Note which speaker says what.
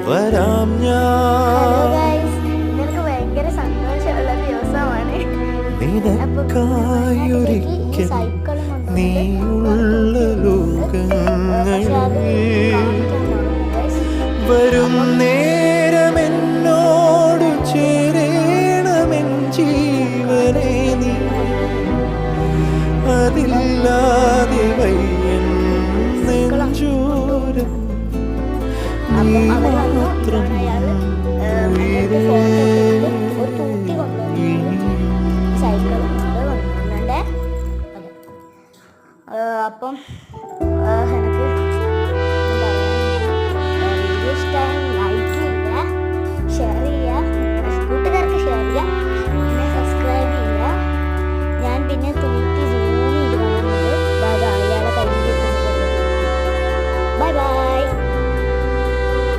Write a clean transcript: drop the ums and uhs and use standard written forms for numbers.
Speaker 1: വരാം
Speaker 2: ഹലോ
Speaker 1: ഞാൻ
Speaker 2: ഗൈസ്, ഇന്നെനിക്ക് ഭയങ്കര സന്തോഷമുള്ള ദിവസമാണ്.
Speaker 1: നിനക്കായൊരിക്കൽ നീയുള്ള ലോകങ്ങളിൽ വരും നേരമെന്നോടു ചേരേണമെൻ ജീവനെ നീ അതില്ലാതെ വയ്യൻ നെഞ്ചോരം നീ മാത്രം ഉയിരേ
Speaker 2: സൈക്കിൾ കൊണ്ട് വന്നിട്ടുണ്ടേ. അപ്പം